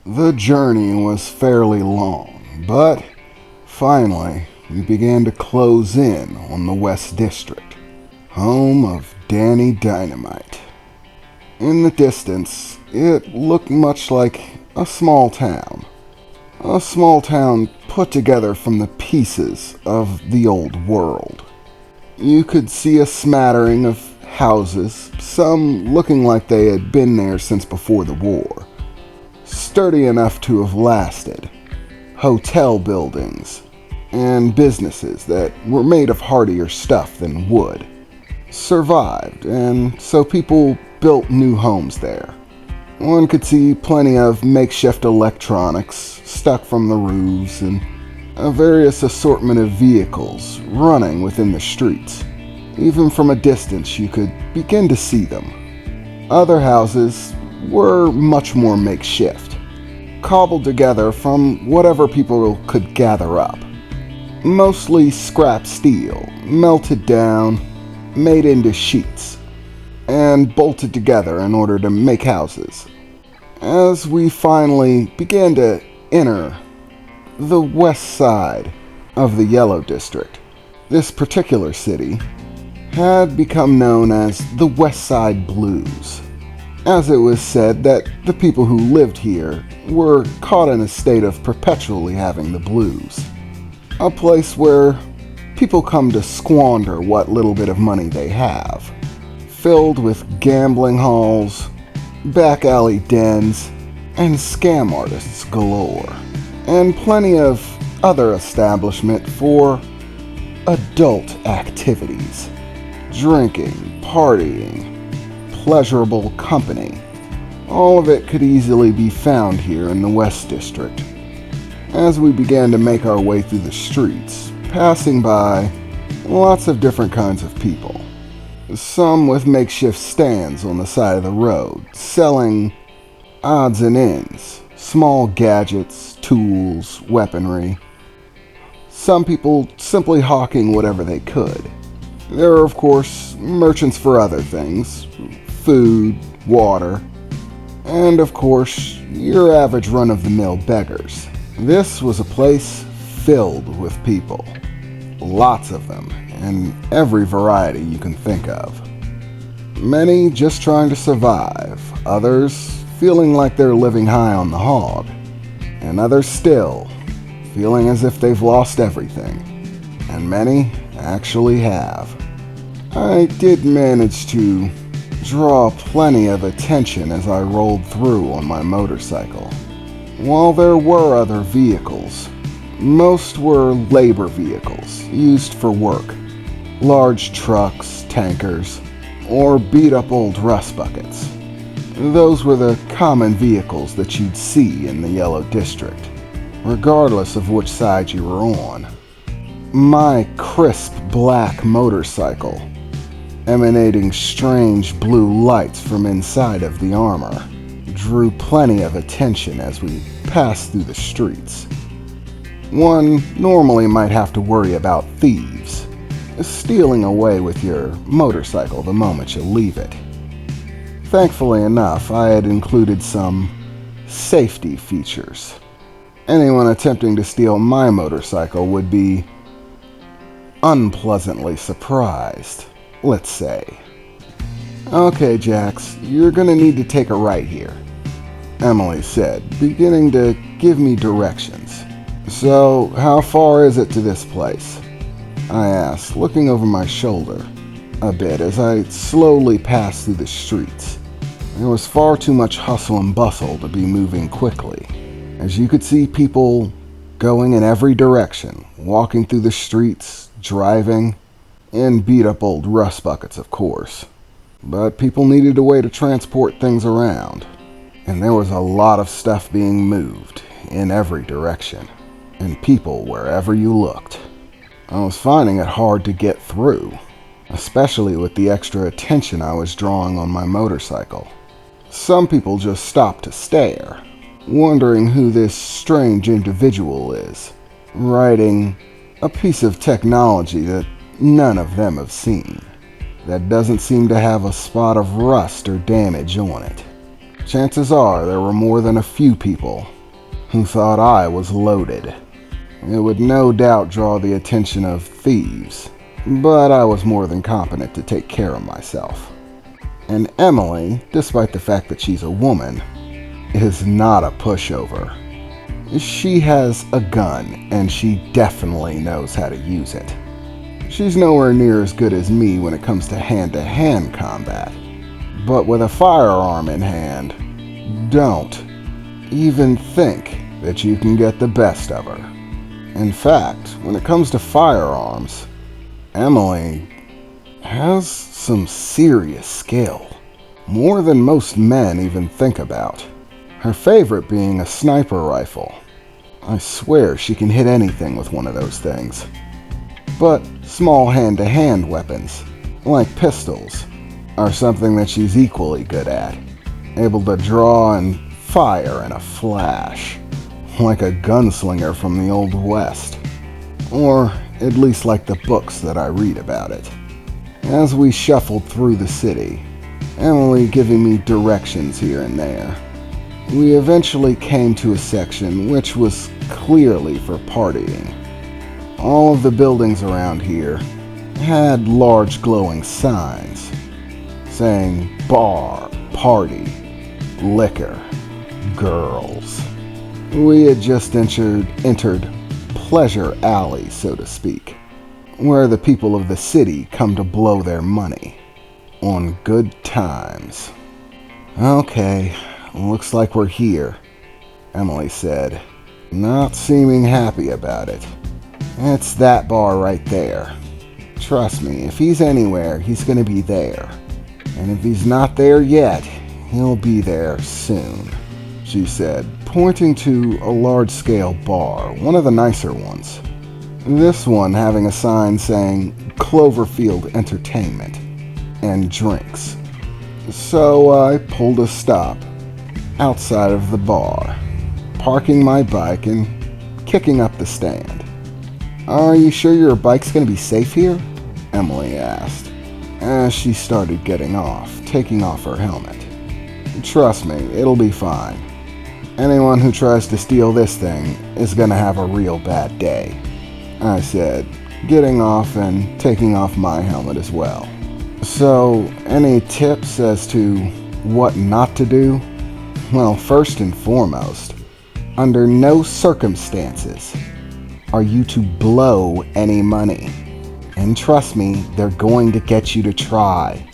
The journey was fairly long, but finally we began to close in on the West District, home of Danny Dynamite. In the distance, it looked much like a small town. A small town put together from the pieces of the old world. You could see a smattering of houses, some looking like they had been there since before the war. Sturdy enough to have lasted. Hotel buildings and businesses that were made of hardier stuff than wood survived, and so people built new homes there. One could see plenty of makeshift electronics stuck from the roofs and a various assortment of vehicles running within the streets. Even from a distance you could begin to see them. Other houses were much more makeshift, cobbled together from whatever people could gather up. Mostly scrap steel, melted down, made into sheets, and bolted together in order to make houses. As we finally began to enter the west side of the Yellow District, this particular city had become known as the West Side Blues, as it was said that the people who lived here were caught in a state of perpetually having the blues. A place where people come to squander what little bit of money they have, filled with gambling halls, back alley dens, and scam artists galore, and plenty of other establishment for adult activities, drinking, partying, pleasurable company. All of it could easily be found here in the West District. As we began to make our way through the streets, passing by lots of different kinds of people. Some with makeshift stands on the side of the road, selling odds and ends, small gadgets, tools, weaponry. Some people simply hawking whatever they could. There are, of course, merchants for other things, food, water, and, of course, your average run-of-the-mill beggars. This was a place filled with people. Lots of them, in every variety you can think of. Many just trying to survive, others feeling like they're living high on the hog, and others still feeling as if they've lost everything, and many actually have. I did manage to draw plenty of attention as I rolled through on my motorcycle. While there were other vehicles, most were labor vehicles used for work. Large trucks, tankers, or beat-up old rust buckets. Those were the common vehicles that you'd see in the Yellow District, regardless of which side you were on. My crisp black motorcycle, emanating strange blue lights from inside of the armor, drew plenty of attention as we passed through the streets. One normally might have to worry about thieves, stealing away with your motorcycle the moment you leave it. Thankfully enough, I had included some safety features. Anyone attempting to steal my motorcycle would be unpleasantly surprised, let's say. "Okay, Jax, you're gonna need to take a right here," Emily said, beginning to give me directions. "So, how far is it to this place?" I asked, looking over my shoulder a bit as I slowly passed through the streets. There was far too much hustle and bustle to be moving quickly, as you could see people going in every direction, walking through the streets, driving, in beat-up old rust buckets, of course. But people needed a way to transport things around, and there was a lot of stuff being moved in every direction, and people wherever you looked. I was finding it hard to get through, especially with the extra attention I was drawing on my motorcycle. Some people just stopped to stare, wondering who this strange individual is, riding a piece of technology that none of them have seen, that doesn't seem to have a spot of rust or damage on it. chances are there were more than a few people who thought I was loaded. It would no doubt draw the attention of thieves, but I was more than competent to take care of myself. And Emily, despite the fact that she's a woman, is not a pushover. She has a gun, and she definitely knows how to use it. She's nowhere near as good as me when it comes to hand-to-hand combat. But with a firearm in hand, don't even think that you can get the best of her. In fact, when it comes to firearms, Emily has some serious skill. More than most men even think about. Her favorite being a sniper rifle. I swear she can hit anything with one of those things. But small hand-to-hand weapons, like pistols, are something that she's equally good at. Able to draw and fire in a flash, like a gunslinger from the Old West. Or at least like the books that I read about it. As we shuffled through the city, Emily giving me directions here and there, we eventually came to a section which was clearly for partying. All of the buildings around here had large glowing signs saying bar, party, liquor, girls. We had just entered Pleasure Alley, so to speak, where the people of the city come to blow their money on good times. Okay, looks like we're here, Emily said, not seeming happy about it. It's that bar right there. Trust me, if he's anywhere, he's gonna be there. And if he's not there yet, he'll be there soon, she said, pointing to a large-scale bar, one of the nicer ones. This one having a sign saying Cloverfield Entertainment and Drinks. So I pulled a stop outside of the bar, parking my bike and kicking up the stand. Are you sure your bike's gonna be safe here? Emily asked, as she started getting off, taking off her helmet. Trust me, it'll be fine. Anyone who tries to steal this thing is gonna have a real bad day, I said, getting off and taking off my helmet as well. So, any tips as to what not to do? Well, first and foremost, under no circumstances are you to blow any money. And trust me, they're going to get you to try.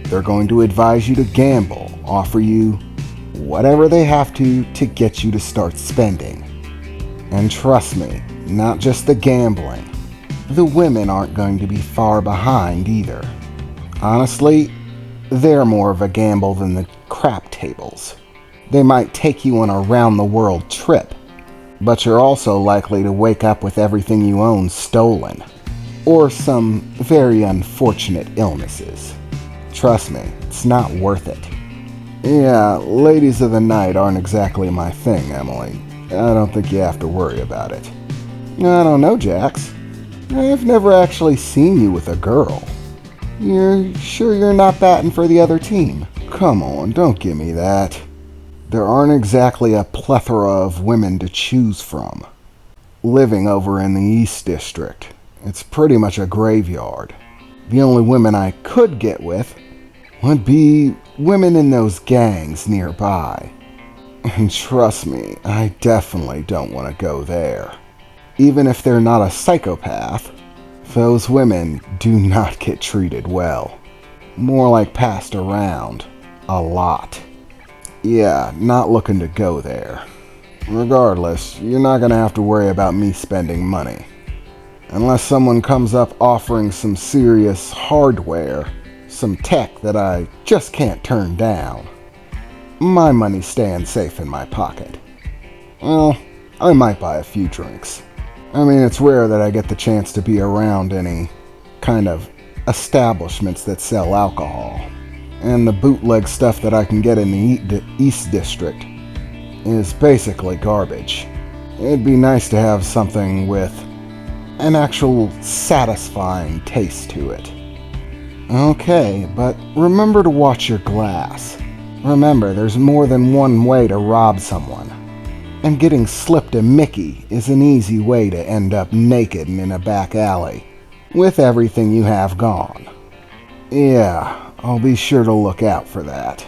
They're going to advise you to gamble, offer you whatever they have to get you to start spending. And trust me, not just the gambling. The women aren't going to be far behind either. Honestly, they're more of a gamble than the crap tables. They might take you on a round-the-world trip, but you're also likely to wake up with everything you own stolen, or some very unfortunate illnesses. Trust me, it's not worth it. Yeah, ladies of the night aren't exactly my thing, Emily. I don't think you have to worry about it. I don't know, Jax. I've never actually seen you with a girl. You're sure you're not batting for the other team? Come on, don't give me that. There aren't exactly a plethora of women to choose from. Living over in the East District, it's pretty much a graveyard. The only women I could get with would be women in those gangs nearby. And trust me, I definitely don't want to go there. Even if they're not a psychopath, those women do not get treated well. More like passed around. A lot. Yeah, not looking to go there. Regardless, you're not gonna have to worry about me spending money. Unless someone comes up offering some serious hardware, some tech that I just can't turn down. My money's staying safe in my pocket. Well, I might buy a few drinks. I mean, it's rare that I get the chance to be around any kind of establishments that sell alcohol. And the bootleg stuff that I can get in the East District is basically garbage. It'd be nice to have something with an actual satisfying taste to it. Okay, but remember to watch your glass. Remember, there's more than one way to rob someone. And getting slipped a Mickey is an easy way to end up naked and in a back alley, with everything you have gone. Yeah, I'll be sure to look out for that.